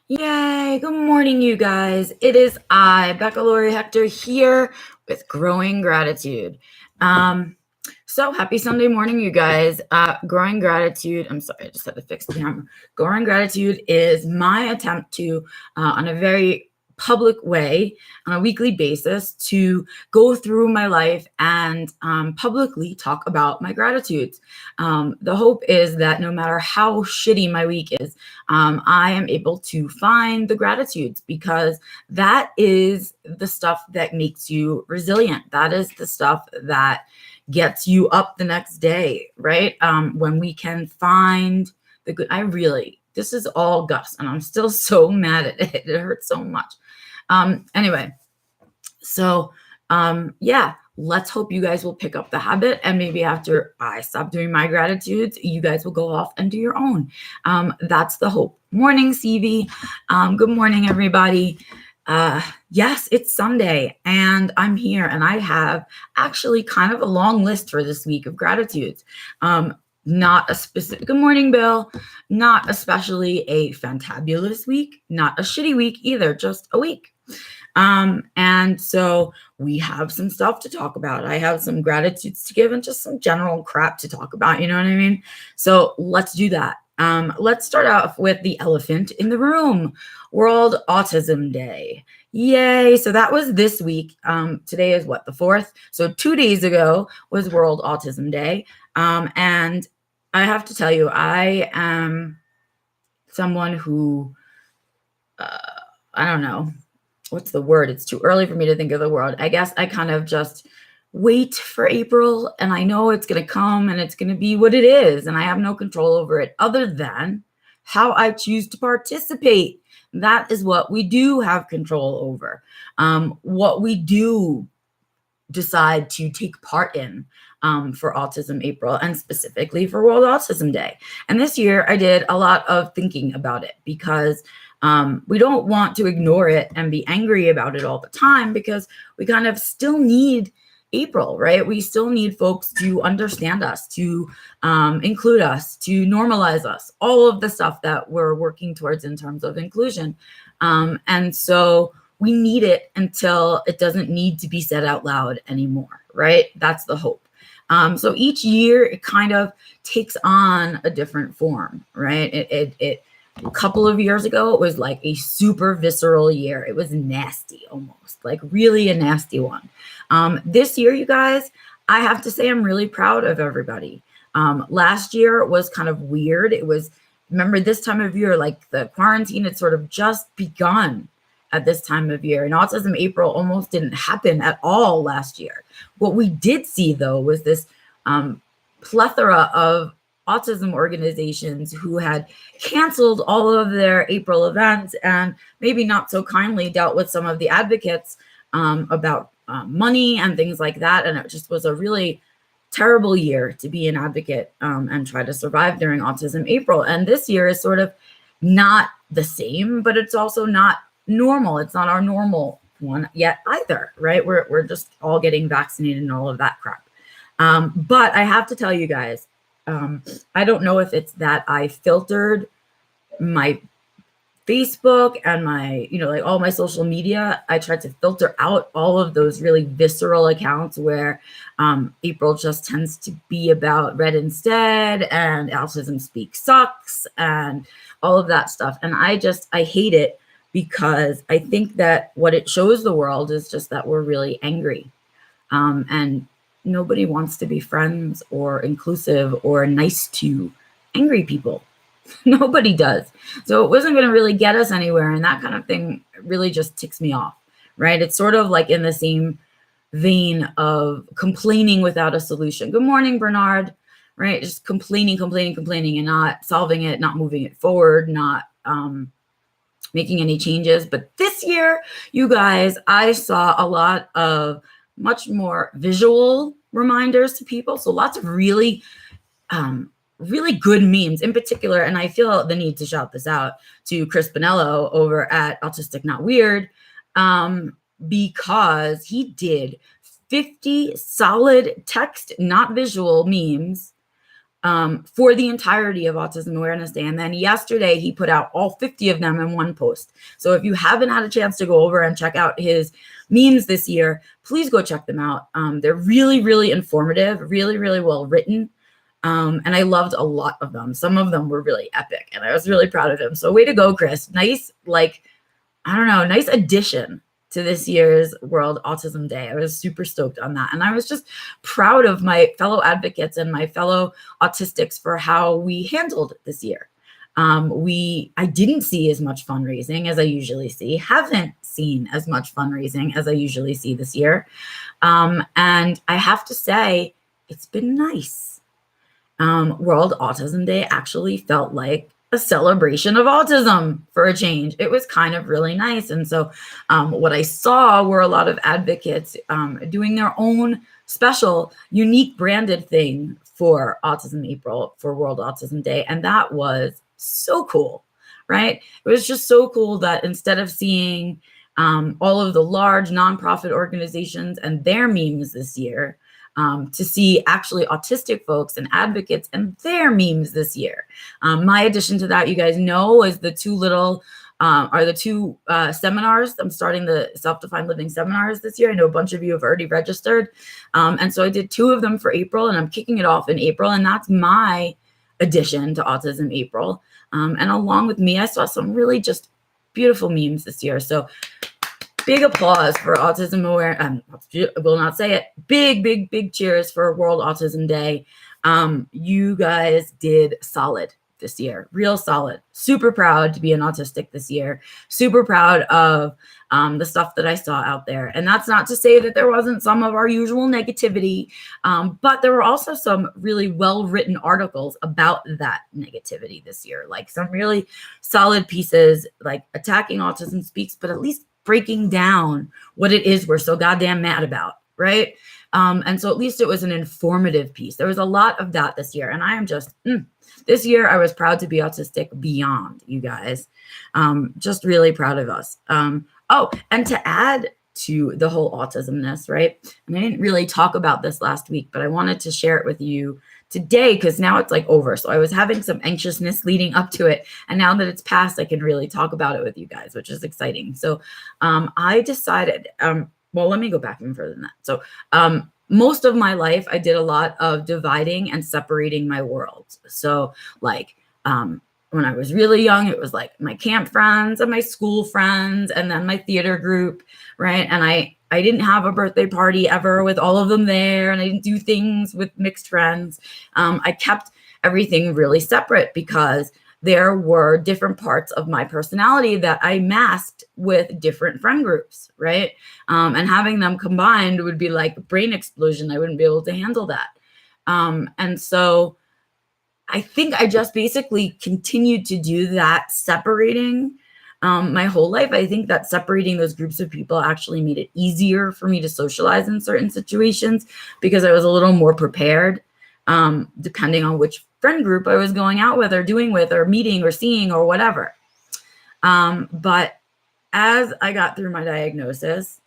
Yay! Good morning, you guys. It is I, Becca Lori Hector, here with Growing Gratitude. So happy Sunday morning, you guys. Growing Gratitude, I'm sorry, I just had to fix the camera. Growing Gratitude is my attempt to, on a very public way, on a weekly basis, to go through my life and publicly talk about my gratitudes. The hope is that no matter how shitty my week is, I am able to find the gratitudes, because that is the stuff that makes you resilient. That is the stuff that gets you up the next day, right? When we can find the good. This is all Gus, and I'm still so mad at it. It hurts so much. Anyway, so yeah, let's hope you guys will pick up the habit, and maybe after I stop doing my gratitudes, you guys will go off and do your own. That's the hope. Morning, CV. Good morning, everybody. Yes, it's Sunday, and I'm here, and I have actually kind of a long list for this week of gratitudes. Not a specific, good morning, Bill. Not especially a fantabulous week, not a shitty week either, just a week. And so we have some stuff to talk about. I have some gratitudes to give and just some general crap to talk about. You know what I mean? So let's do that. Let's start off with the elephant in the room, World Autism Day. Yay. So that was this week. Today is what, the 4th? So 2 days ago was World Autism Day. And I have to tell you, I am someone who, I don't know, what's the word? It's too early for me to think of the word. I guess I kind of just wait for April, and I know it's going to come and it's going to be what it is, and I have no control over it other than how I choose to participate. That is what we do have control over. What we do decide to take part in for Autism April, and specifically for World Autism Day. And this year I did a lot of thinking about it, because we don't want to ignore it and be angry about it all the time, because we kind of still need April, right? We still need folks to understand us, to include us, to normalize us, all of the stuff that we're working towards in terms of inclusion. And so we need it until it doesn't need to be said out loud anymore, right? That's the hope. So each year it kind of takes on a different form, right? A couple of years ago, it was like a super visceral year. It was nasty, almost like really a nasty one. This year, you guys, I have to say I'm really proud of everybody. Last year was kind of weird. It was, remember this time of year, like the quarantine had sort of just begun at this time of year, and Autism April almost didn't happen at all last year. What we did see, though, was this plethora of autism organizations who had canceled all of their April events, and maybe not so kindly dealt with some of the advocates about money and things like that. And it just was a really terrible year to be an advocate and try to survive during Autism April. And this year is sort of not the same, but it's also not normal. It's not our normal one yet either, right? We're just all getting vaccinated and all of that crap. But I have to tell you guys, I don't know if it's that I filtered my Facebook and my, like all my social media. I tried to filter out all of those really visceral accounts where April just tends to be about Red Instead and Autism Speak sucks and all of that stuff. And I hate it, because I think that what it shows the world is just that we're really angry. And nobody wants to be friends or inclusive or nice to angry people. Nobody does. So it wasn't going to really get us anywhere. And that kind of thing really just ticks me off, right? It's sort of like in the same vein of complaining without a solution. Good morning, Bernard, right? Just complaining, and not solving it, not moving it forward, not making any changes. But this year, you guys, I saw a lot of much more visual reminders to people. So lots of really good memes in particular. And I feel the need to shout this out to Chris Bonello over at Autistic Not Weird, because he did 50 solid text, not visual memes for the entirety of Autism Awareness Day. And then yesterday he put out all 50 of them in one post. So if you haven't had a chance to go over and check out his memes this year, please go check them out. They're really, really informative, really, really well written. And I loved a lot of them. Some of them were really epic, and I was really proud of him. So way to go, Chris. Nice, nice addition to this year's World Autism Day. I was super stoked on that. And I was just proud of my fellow advocates and my fellow autistics for how we handled this year. I didn't see as much fundraising as I usually see, haven't seen as much fundraising as I usually see this year. And I have to say, it's been nice. World Autism Day actually felt like a celebration of autism for a change. It was kind of really nice. And so what I saw were a lot of advocates doing their own special, unique branded thing for Autism April, for World Autism Day. And that was so cool, right? It was just so cool that instead of seeing all of the large nonprofit organizations and their memes this year, to see actually autistic folks and advocates and their memes this year. My addition to that, you guys know, is the two seminars. I'm starting the Self-Defined Living seminars this year. I know a bunch of you have already registered. And so I did 2 of them for April, and I'm kicking it off in April. And that's my addition to Autism April. And along with me, I saw some really just beautiful memes this year. So big applause for Autism Aware. I will not say it. Big cheers for World Autism Day. You guys did solid this year, real solid. Super proud to be an autistic this year. Super proud of the stuff that I saw out there. And that's not to say that there wasn't some of our usual negativity, but there were also some really well-written articles about that negativity this year, like some really solid pieces, like Attacking Autism Speaks, but at least breaking down what it is we're so goddamn mad about, right? And so at least it was an informative piece. There was a lot of that this year, and I am just, this year I was proud to be autistic beyond, you guys. Just really proud of us. And to add to the whole autismness, right? And I didn't really talk about this last week, but I wanted to share it with you today because now it's like over. So I was having some anxiousness leading up to it. And now that it's passed, I can really talk about it with you guys, which is exciting. So I decided, well, let me go back even further than that. So most of my life, I did a lot of dividing and separating my worlds. So like when I was really young, it was like my camp friends and my school friends and then my theater group, right? And I didn't have a birthday party ever with all of them there, and I didn't do things with mixed friends. I kept everything really separate because there were different parts of my personality that I masked with different friend groups, right? And having them combined would be like a brain explosion. I wouldn't be able to handle that. And so I think I just basically continued to do that separating my whole life. I think that separating those groups of people actually made it easier for me to socialize in certain situations because I was a little more prepared, depending on which friend group I was going out with or doing with or meeting or seeing or whatever. But as I got through my diagnosis,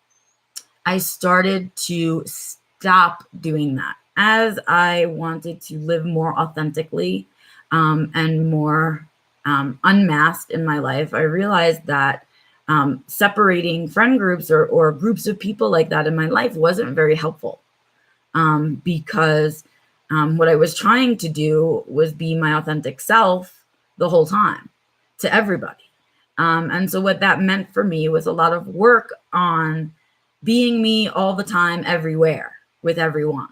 I started to stop doing that. As I wanted to live more authentically and more unmasked in my life, I realized that separating friend groups or groups of people like that in my life wasn't very helpful because what I was trying to do was be my authentic self the whole time to everybody. And so what that meant for me was a lot of work on being me all the time, everywhere, with everyone,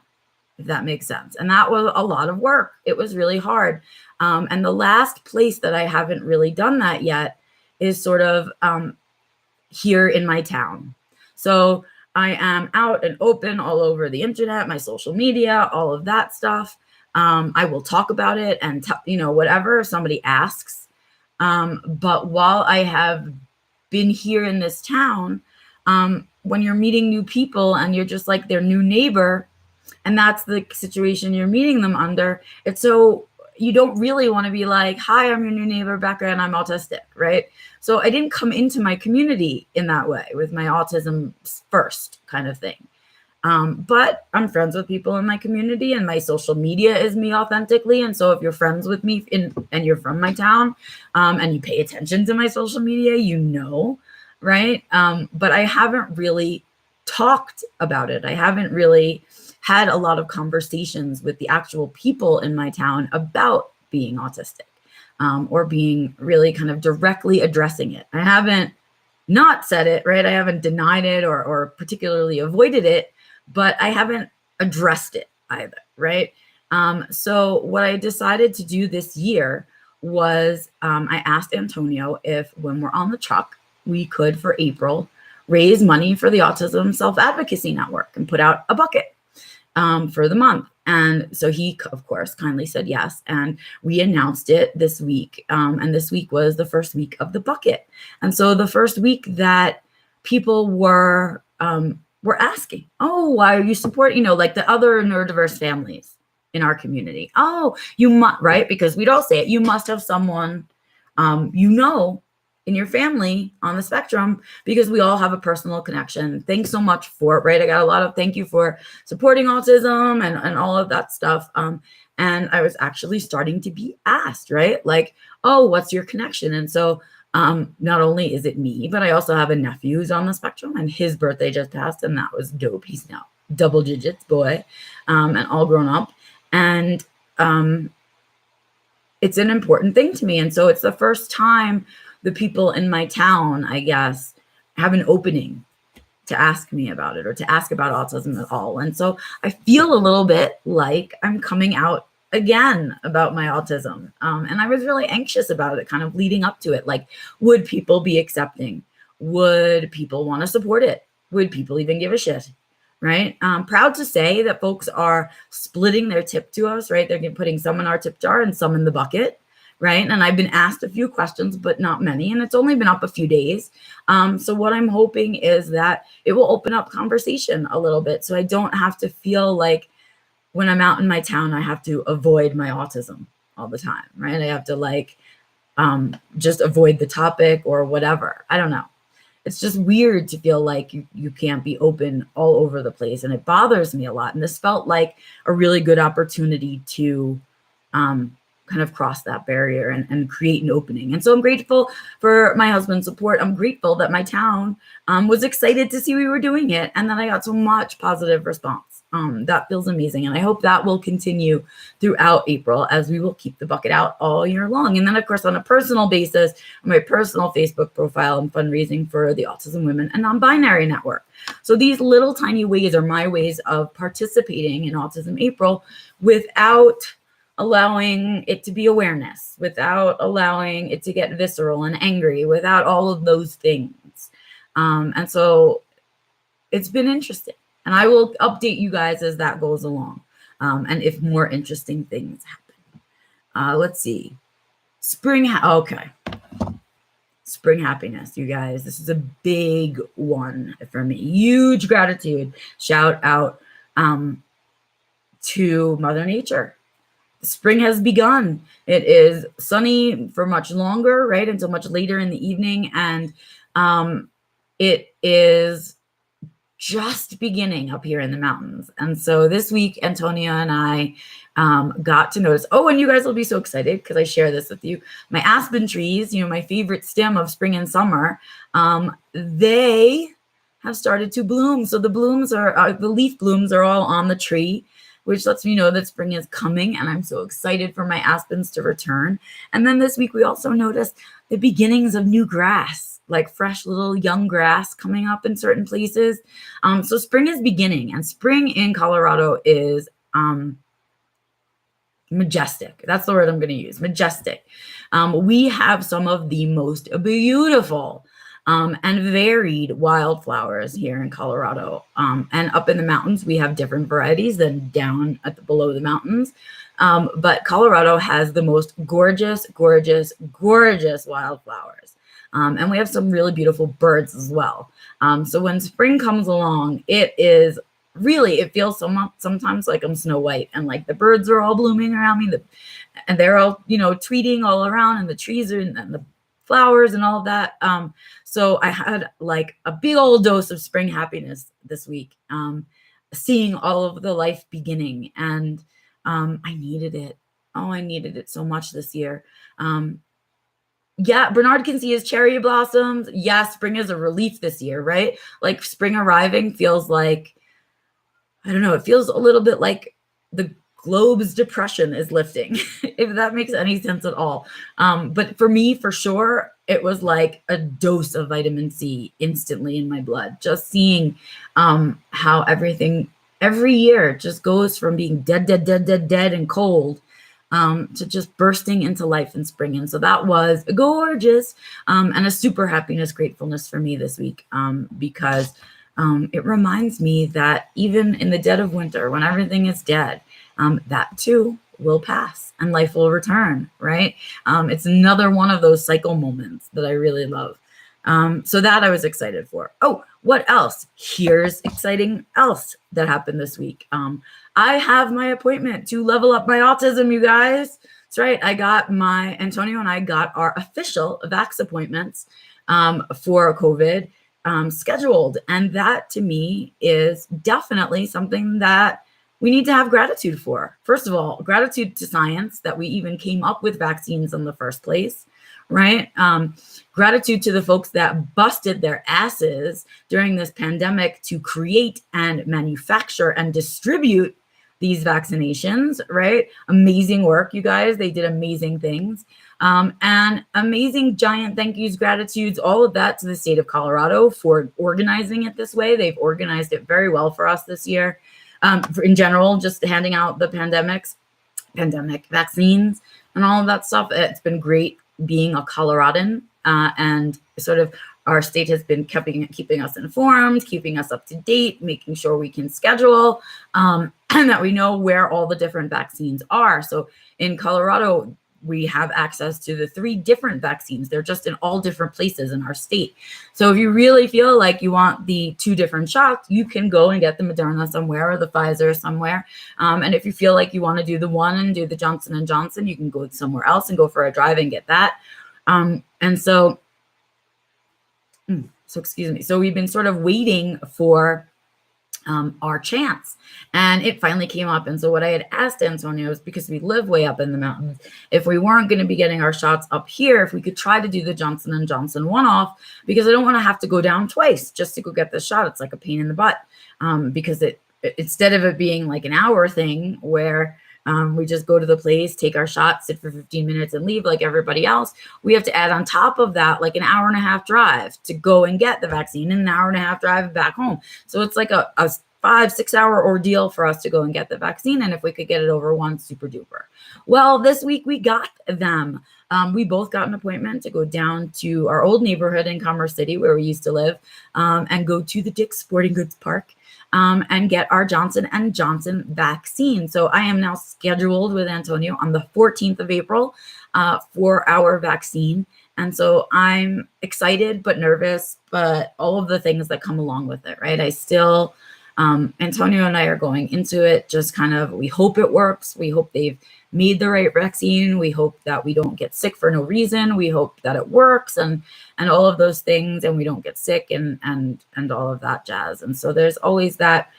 if that makes sense. And that was a lot of work. It was really hard. And the last place that I haven't really done that yet is sort of here in my town. So I am out and open all over the internet, my social media, all of that stuff. I will talk about it and, whatever if somebody asks. But while I have been here in this town, when you're meeting new people and you're just like their new neighbor, and that's the situation you're meeting them under, it's so you don't really want to be like, hi, I'm your new neighbor, Becca, and I'm autistic, right? So I didn't come into my community in that way with my autism first kind of thing. But I'm friends with people in my community, and my social media is me authentically. And so if you're friends with me and you're from my town, and you pay attention to my social media, you know, right? But I haven't really talked about it. I haven't really had a lot of conversations with the actual people in my town about being autistic, or being really kind of directly addressing it. I haven't not said it, right? I haven't denied it or particularly avoided it, but I haven't addressed it either, right? So what I decided to do this year was, I asked Antonio if when we're on the truck, we could, for April, raise money for the Autism Self-Advocacy Network and put out a bucket for the month. And so he, of course, kindly said yes. And we announced it this week. And this week was the first week of the bucket. And so the first week that people were asking, oh, why are you supporting, like the other neurodiverse families in our community? Oh, you must, right? Because we'd all say it, you must have someone, in your family on the spectrum, because we all have a personal connection. Thanks so much for it, right? I got a lot of thank you for supporting autism and all of that stuff. And I was actually starting to be asked, right? Like, oh, what's your connection? And so not only is it me, but I also have a nephew who's on the spectrum, and his birthday just passed, and that was dope. He's now double digits boy, and all grown up. And it's an important thing to me. And so it's the first time the people in my town, I guess, have an opening to ask me about it or to ask about autism at all. And so I feel a little bit like I'm coming out again about my autism. And I was really anxious about it, kind of leading up to it. Like, would people be accepting? Would people want to support it? Would people even give a shit? Right? Proud to say that folks are splitting their tip to us, right? They're putting some in our tip jar and some in the bucket, right? And I've been asked a few questions, but not many. And it's only been up a few days. So what I'm hoping is that it will open up conversation a little bit, so I don't have to feel like when I'm out in my town, I have to avoid my autism all the time, right? I have to just avoid the topic or whatever. I don't know. It's just weird to feel like you can't be open all over the place. And it bothers me a lot. And this felt like a really good opportunity to kind of cross that barrier and create an opening. And so I'm grateful for my husband's support. I'm grateful that my town was excited to see we were doing it, and that I got so much positive response. That feels amazing. And I hope that will continue throughout April, as we will keep the bucket out all year long. And then, of course, on a personal basis, on my personal Facebook profile, I'm fundraising for the Autism Women and Non-Binary Network. So these little tiny ways are my ways of participating in Autism April without allowing it to be awareness, without allowing it to get visceral and angry, without all of those things. And so it's been interesting. And I will update you guys as that goes along, and if more interesting things happen. Let's see. Okay. Spring happiness, you guys. This is a big one for me. Huge gratitude. Shout out to Mother Nature. Spring has begun. It is sunny for much longer, right? Until much later in the evening. And it is just beginning up here in the mountains. And so this week, Antonia and I got to notice, and you guys will be so excited because I share this with you. My aspen trees, my favorite stem of spring and summer, they have started to bloom. So the leaf blooms are all on the tree, which lets me know that spring is coming. And I'm so excited for my aspens to return. And then this week, we also noticed the beginnings of new grass, like fresh little young grass coming up in certain places. So spring is beginning, and spring in Colorado is majestic. That's the word I'm going to use, majestic. We have some of the most beautiful and varied wildflowers here in Colorado. And up in the mountains, we have different varieties than down below the mountains. But Colorado has the most gorgeous, gorgeous, gorgeous wildflowers. And we have some really beautiful birds as well. So when spring comes along, it feels sometimes like I'm Snow White, and like the birds are all blooming around me, and they're all, tweeting all around, and the trees and the flowers and all of that. So I had like a big old dose of spring happiness this week. seeing all of the life beginning. And I needed it. Oh, I needed it so much this year. Yeah, Bernard can see his cherry blossoms. Yeah, spring is a relief this year, right? Like spring arriving feels like, I don't know, it feels a little bit like the globe's depression is lifting, if that makes any sense at all. But for me, for sure, it was like a dose of vitamin C instantly in my blood. Just seeing how everything every year just goes from being dead, and cold to just bursting into life in spring. And so that was gorgeous and a super happiness, gratefulness for me this week because it reminds me that even in the dead of winter, when everything is dead, that too will pass and life will return, right? It's another one of those cycle moments that I really love. So that I was excited for. Oh, what else? Here's exciting else that happened this week. I have my appointment to level up my autism, you guys. That's right. Antonio and I got our official vax appointments for COVID scheduled. And that to me is definitely something that we need to have gratitude for. First of all, gratitude to science that we even came up with vaccines in the first place, right? Gratitude to the folks that busted their asses during this pandemic to create and manufacture and distribute these vaccinations, right? Amazing work, you guys. They did amazing things. And amazing giant thank yous, gratitudes, all of that to the state of Colorado for organizing it this way. They've organized it very well for us this year. In general, just handing out the pandemic vaccines and all of that stuff. It's been great being a Coloradan and sort of our state has been keeping us informed, keeping us up to date, making sure we can schedule and that we know where all the different vaccines are. So in Colorado, we have access to the 3 different vaccines. They're just in all different places in our state. So if you really feel like you want the 2 different shots, you can go and get the Moderna somewhere or the Pfizer somewhere. And if you feel like you want to do the one and do the Johnson & Johnson, you can go somewhere else and go for a drive and get that. So we've been sort of waiting for our chance, and it finally came up. And so what I had asked Antonio is, because we live way up in the mountains, if we weren't going to be getting our shots up here, if we could try to do the Johnson & Johnson one-off, because I don't want to have to go down twice just to go get the shot. It's like a pain in the butt because instead of it being like an hour thing where we just go to the place, take our shot, sit for 15 minutes and leave like everybody else, we have to add on top of that like an hour and a half drive to go and get the vaccine and an hour and a half drive back home. So it's like a 5-6 hour ordeal for us to go and get the vaccine. And if we could get it over once, super duper. Well, this week we got them. We both got an appointment to go down to our old neighborhood in Commerce City where we used to live and go to the Dick's Sporting Goods Park and get our Johnson & Johnson vaccine. So I am now scheduled with Antonio on the 14th of April for our vaccine. And so I'm excited, but nervous, but all of the things that come along with it, right? I still, Antonio and I are going into it just kind of, we hope it works. We hope they've made the right vaccine. We hope that we don't get sick for no reason. We hope that it works and all of those things, and we don't get sick and all of that jazz. And so there's always that,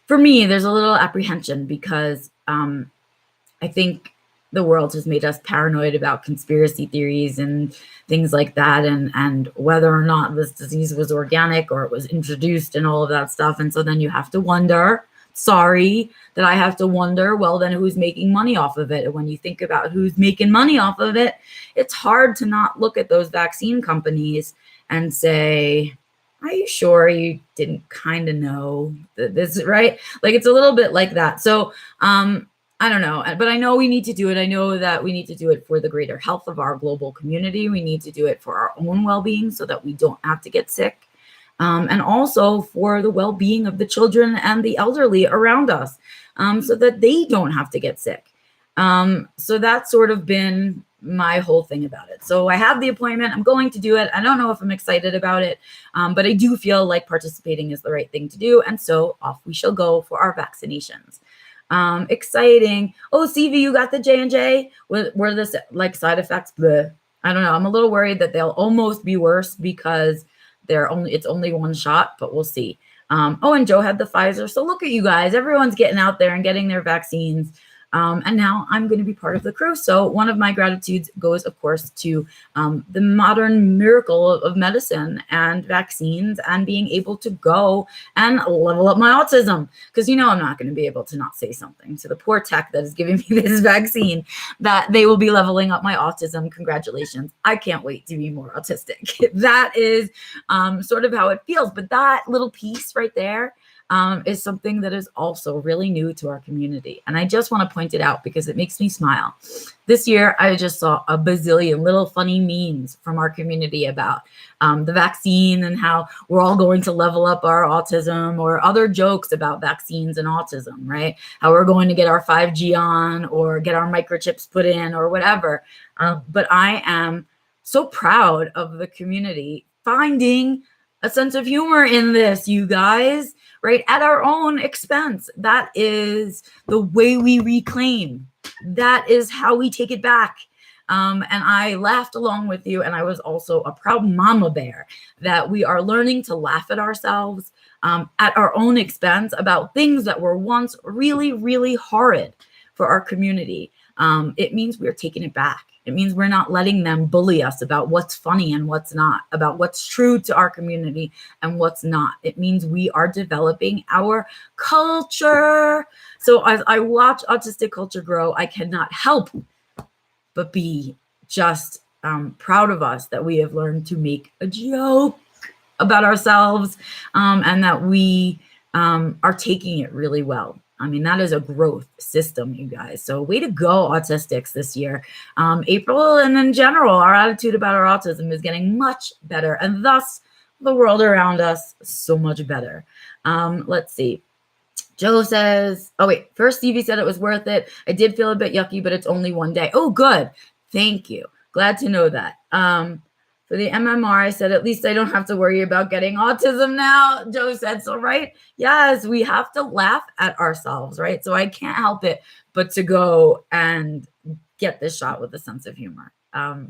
for me, there's a little apprehension because I think the world has made us paranoid about conspiracy theories and things like that, and whether or not this disease was organic or it was introduced and all of that stuff. And so then you have to wonder, sorry that I have to wonder, well, then who's making money off of it? And when you think about who's making money off of it, it's hard to not look at those vaccine companies and say, are you sure you didn't kind of know that this, right? Like it's a little bit like that. So I don't know, but I know we need to do it. I know that we need to do it for the greater health of our global community. We need to do it for our own well-being so that we don't have to get sick. And also for the well-being of the children and the elderly around us so that they don't have to get sick. So that's sort of been my whole thing about it. So I have the appointment. I'm going to do it. I don't know if I'm excited about it, but I do feel like participating is the right thing to do. And so off we shall go for our vaccinations. Exciting. Oh, CV, you got the J&J? Were this like side effects? Bleh. I don't know. I'm a little worried that they'll almost be worse because it's only one shot, but we'll see. Oh, and Joe had the Pfizer. So look at you guys. Everyone's getting out there and getting their vaccines. And now I'm going to be part of the crew. So one of my gratitudes goes, of course, to the modern miracle of medicine and vaccines and being able to go and level up my autism. Because, I'm not going to be able to not say something to the poor tech that is giving me this vaccine, that they will be leveling up my autism. Congratulations. I can't wait to be more autistic. That is sort of how it feels. But that little piece right there is something that is also really new to our community. And I just want to point it out because it makes me smile. This year, I just saw a bazillion little funny memes from our community about the vaccine and how we're all going to level up our autism, or other jokes about vaccines and autism, right? How we're going to get our 5G on or get our microchips put in or whatever. But I am so proud of the community finding a sense of humor in this, you guys, right? At our own expense. That is the way we reclaim. That is how we take it back. And I laughed along with you. And I was also a proud mama bear that we are learning to laugh at ourselves at our own expense about things that were once really, really horrid for our community. It means we're taking it back. It means we're not letting them bully us about what's funny and what's not, about what's true to our community and what's not. It means we are developing our culture. So as I watch autistic culture grow, I cannot help but be just proud of us that we have learned to make a joke about ourselves and that we are taking it really well. I mean, that is a growth system, you guys. So way to go, autistics, this year. April, and in general, our attitude about our autism is getting much better, and thus the world around us so much better. Let's see. Joe says, oh, wait. First, Stevie said it was worth it. I did feel a bit yucky, but it's only one day. Oh, good. Thank you. Glad to know that. For the MMR, I said, at least I don't have to worry about getting autism now. Joe said, so right. Yes, we have to laugh at ourselves, right? So I can't help it but to go and get this shot with a sense of humor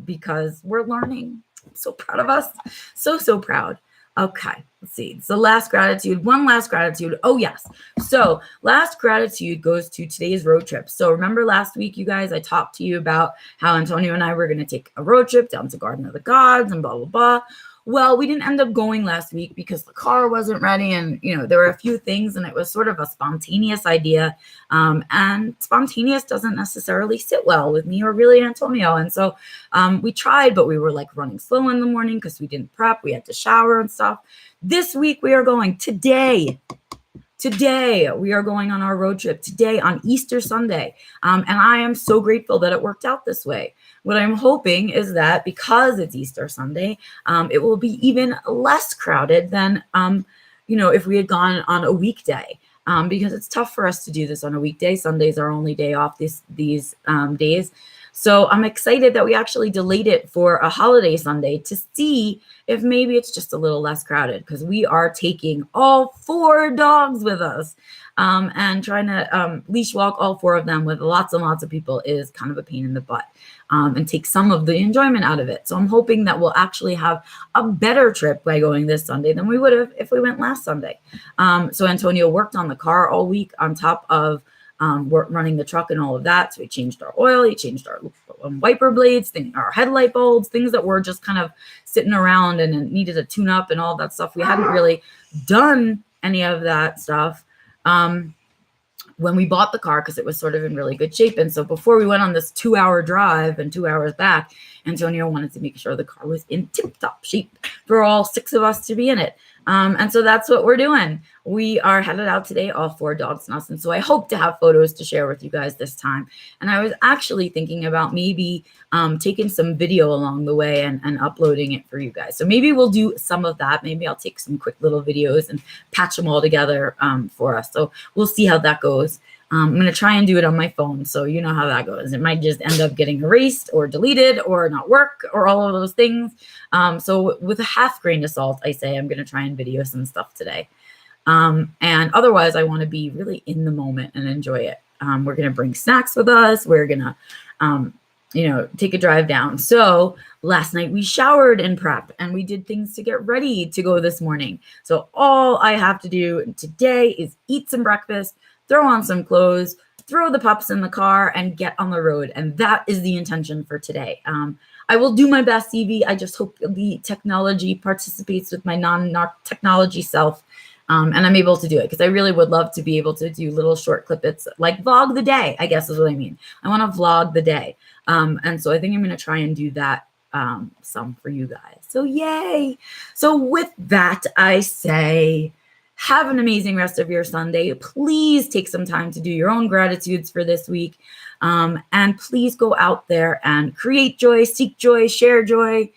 because we're learning. I'm so proud of us. So, so proud. Okay, let's see. It's the last gratitude. One last gratitude. Oh, yes. So last gratitude goes to today's road trip. So remember last week, you guys, I talked to you about how Antonio and I were going to take a road trip down to Garden of the Gods and blah, blah, blah. Well, we didn't end up going last week because the car wasn't ready. And, there were a few things and it was sort of a spontaneous idea. And spontaneous doesn't necessarily sit well with me or really Antonio. And so we tried, but we were like running slow in the morning because we didn't prep. We had to shower and stuff. This week we are going today. Today, we are going on our road trip today on Easter Sunday. And I am so grateful that it worked out this way. What I'm hoping is that because it's Easter Sunday, it will be even less crowded than, if we had gone on a weekday. Because it's tough for us to do this on a weekday. Sundays are our only day off these days. So I'm excited that we actually delayed it for a holiday Sunday to see if maybe it's just a little less crowded, because we are taking all 4 dogs with us. And trying to leash walk all 4 of them with lots and lots of people is kind of a pain in the butt and take some of the enjoyment out of it. So I'm hoping that we'll actually have a better trip by going this Sunday than we would have if we went last Sunday. So Antonio worked on the car all week on top of we're running the truck and all of that. So he changed our oil, he changed our wiper blades, our headlight bulbs, things that were just kind of sitting around and needed a tune up and all that stuff. We hadn't really done any of that stuff when we bought the car because it was sort of in really good shape. And so before we went on this 2-hour drive and 2 hours back, Antonio wanted to make sure the car was in tip-top shape for all 6 of us to be in it. And so that's what we're doing. We are headed out today, all 4 dogs and us. And so I hope to have photos to share with you guys this time. And I was actually thinking about maybe taking some video along the way and uploading it for you guys. So maybe we'll do some of that. Maybe I'll take some quick little videos and patch them all together for us. So we'll see how that goes. I'm going to try and do it on my phone. So you know how that goes. It might just end up getting erased or deleted or not work or all of those things. So with a half grain of salt, I say I'm going to try and video some stuff today. And otherwise, I want to be really in the moment and enjoy it. We're going to bring snacks with us. We're going to take a drive down. So last night we showered and prep and we did things to get ready to go this morning. So all I have to do today is eat some breakfast, throw on some clothes, throw the pups in the car, and get on the road. And that is the intention for today. I will do my best, Evie. I just hope the technology participates with my non-technology self. And I'm able to do it because I really would love to be able to do little short clippets, like vlog the day, I guess is what I mean. I want to vlog the day. And so I think I'm going to try and do that some for you guys. So yay. So with that, I say, have an amazing rest of your Sunday. Please take some time to do your own gratitudes for this week. And please go out there and create joy, seek joy, share joy.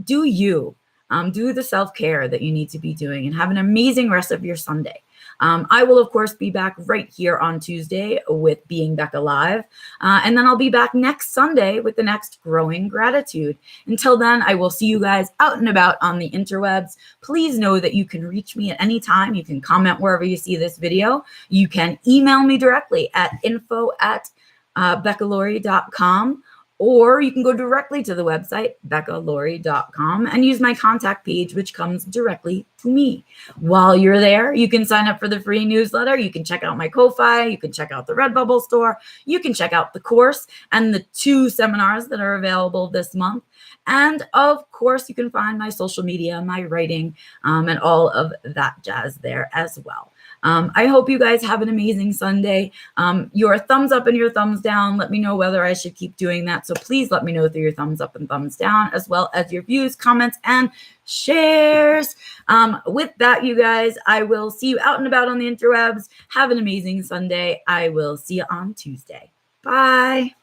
Do you. Do the self-care that you need to be doing, and have an amazing rest of your Sunday. I will, of course, be back right here on Tuesday with Being Becca Live. And then I'll be back next Sunday with the next Growing Gratitude. Until then, I will see you guys out and about on the interwebs. Please know that you can reach me at any time. You can comment wherever you see this video. You can email me directly at info@beccalaurie.com. Or you can go directly to the website, beccalaurie.com, and use my contact page, which comes directly to me. While you're there, you can sign up for the free newsletter. You can check out my Ko-Fi. You can check out the Redbubble store. You can check out the course and the 2 seminars that are available this month. And of course, you can find my social media, my writing, and all of that jazz there as well. I hope you guys have an amazing Sunday. Your thumbs up and your thumbs down, let me know whether I should keep doing that. So please let me know through your thumbs up and thumbs down, as well as your views, comments, and shares. With that, you guys, I will see you out and about on the interwebs. Have an amazing Sunday. I will see you on Tuesday. Bye.